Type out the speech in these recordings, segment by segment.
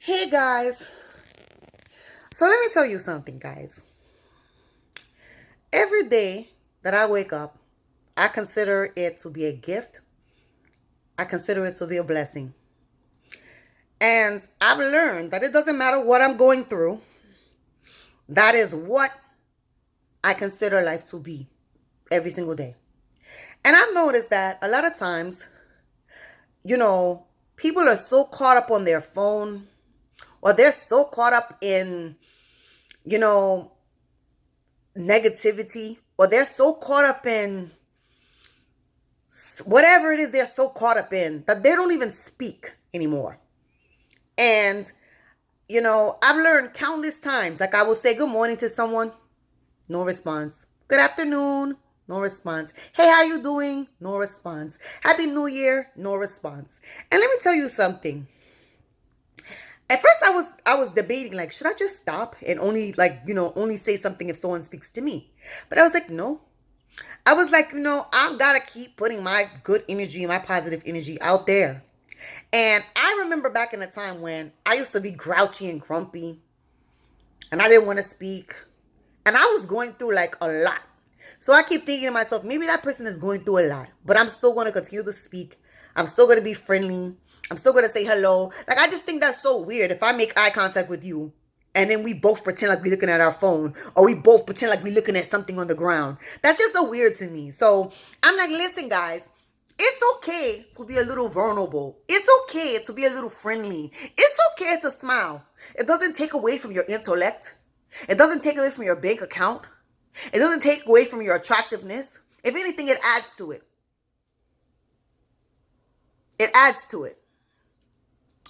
Hey guys, so let me tell you something, guys. Every day that I wake up, I consider it to be a gift. I consider it to be a blessing. And I've learned that it doesn't matter what I'm going through, that is what I consider life to be every single day. And I've noticed that a lot of times, you know, people are so caught up on their phone or they're so caught up in, you know, negativity, or they're so caught up in whatever it is they're so caught up in that they don't even speak anymore. And, I've learned countless times, like I will say good morning to someone, no response. Good afternoon, no response. Hey, how you doing? No response. Happy New Year, no response. And let me tell you something. At first I was debating, like, should I just stop and only say something if someone speaks to me? But I was like, no. I was like, I've got to keep putting my good energy, my positive energy out there. And I remember back in the time when I used to be grouchy and grumpy and I didn't want to speak. And I was going through like a lot. So I keep thinking to myself, maybe that person is going through a lot, but I'm still going to continue to speak. I'm still going to be friendly. I'm still going to say hello. Like, I just think that's so weird if I make eye contact with you and then we both pretend like we're looking at our phone, or we both pretend like we're looking at something on the ground. That's just so weird to me. So I'm like, listen, guys, it's okay to be a little vulnerable. It's okay to be a little friendly. It's okay to smile. It doesn't take away from your intellect. It doesn't take away from your bank account. It doesn't take away from your attractiveness. If anything, it adds to it. It adds to it.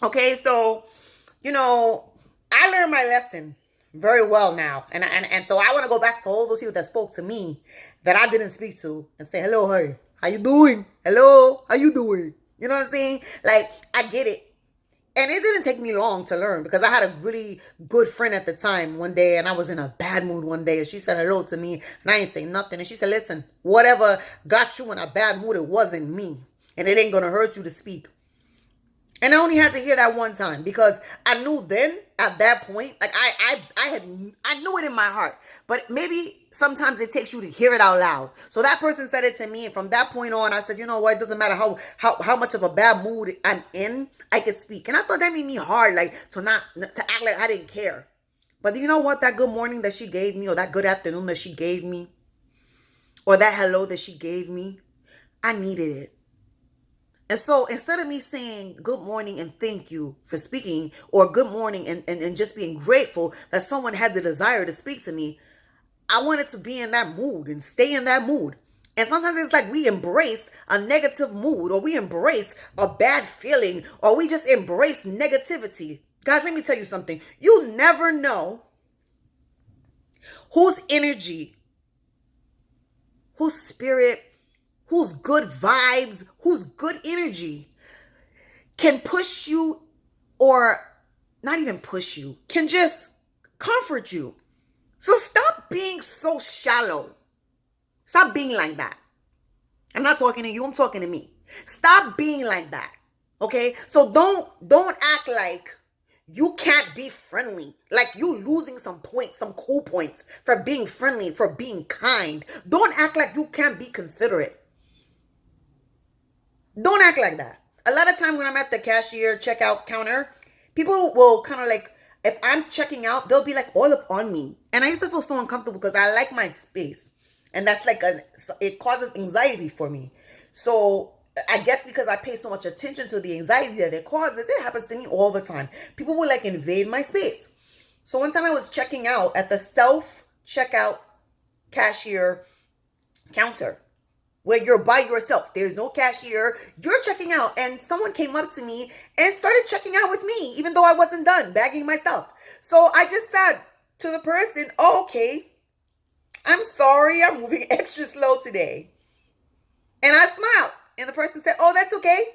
Okay, so, I learned my lesson very well now. And so I want to go back to all those people that spoke to me that I didn't speak to and say, hello, hey, how you doing? Hello, how you doing? You know what I'm saying? Like, I get it. And it didn't take me long to learn, because I had a really good friend at the time one day, and I was in a bad mood one day, and she said hello to me and I ain't say nothing. And she said, listen, whatever got you in a bad mood, it wasn't me. And it ain't going to hurt you to speak. And I only had to hear that one time, because I knew then at that point, like I knew it in my heart, but maybe sometimes it takes you to hear it out loud. So that person said it to me. And from that point on, I said, you know what? It doesn't matter how much of a bad mood I'm in, I can speak. And I thought that made me hard, like to act like I didn't care. But you know what? That good morning that she gave me, or that good afternoon that she gave me, or that hello that she gave me, I needed it. And so instead of me saying good morning and thank you for speaking, or good morning and just being grateful that someone had the desire to speak to me, I wanted to be in that mood and stay in that mood. And sometimes it's like we embrace a negative mood, or we embrace a bad feeling, or we just embrace negativity. Guys, let me tell you something. You never know whose energy, whose spirit, whose good vibes, whose good energy can push you, or not even push you, can just comfort you. So stop being so shallow. Stop being like that. I'm not talking to you, I'm talking to me. Stop being like that. Okay? So don't act like you can't be friendly. Like you losing some points, some cool points for being friendly, for being kind. Don't act like you can't be considerate. Don't act like that. A lot of time when I'm at the cashier checkout counter, people will kind of like, if I'm checking out, they'll be like all up on me. And I used to feel so uncomfortable because I like my space. And that's like, it causes anxiety for me. So I guess because I pay so much attention to the anxiety that it causes, it happens to me all the time. People will like invade my space. So one time I was checking out at the self-checkout cashier counter, where you're by yourself. There's no cashier. You're checking out. And someone came up to me and started checking out with me, even though I wasn't done bagging my stuff. So I just said to the person, oh, okay, I'm sorry, I'm moving extra slow today. And I smiled. And the person said, oh, that's okay.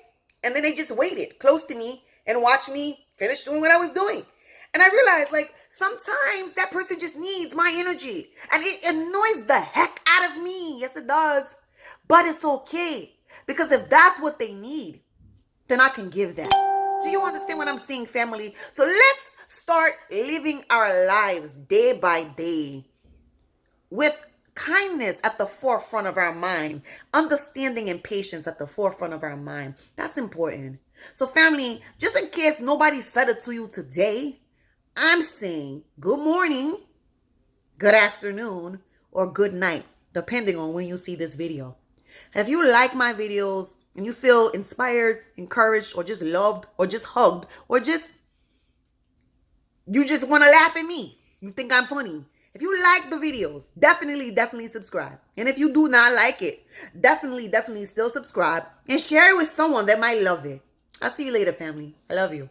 And then they just waited close to me and watched me finish doing what I was doing. And I realized, like, sometimes that person just needs my energy. And it annoys the heck out of me. Yes, it does. But it's okay, because if that's what they need, then I can give that. Do you understand what I'm saying, family? So let's start living our lives day by day with kindness at the forefront of our mind, understanding and patience at the forefront of our mind. That's important. So family, just in case nobody said it to you today, I'm saying good morning, good afternoon, or good night, depending on when you see this video. If you like my videos and you feel inspired, encouraged, or just loved, or just hugged, or you just want to laugh at me, you think I'm funny, if you like the videos, definitely subscribe. And if you do not like it, definitely still subscribe and share it with someone that might love it. I'll see you later, family. I love you.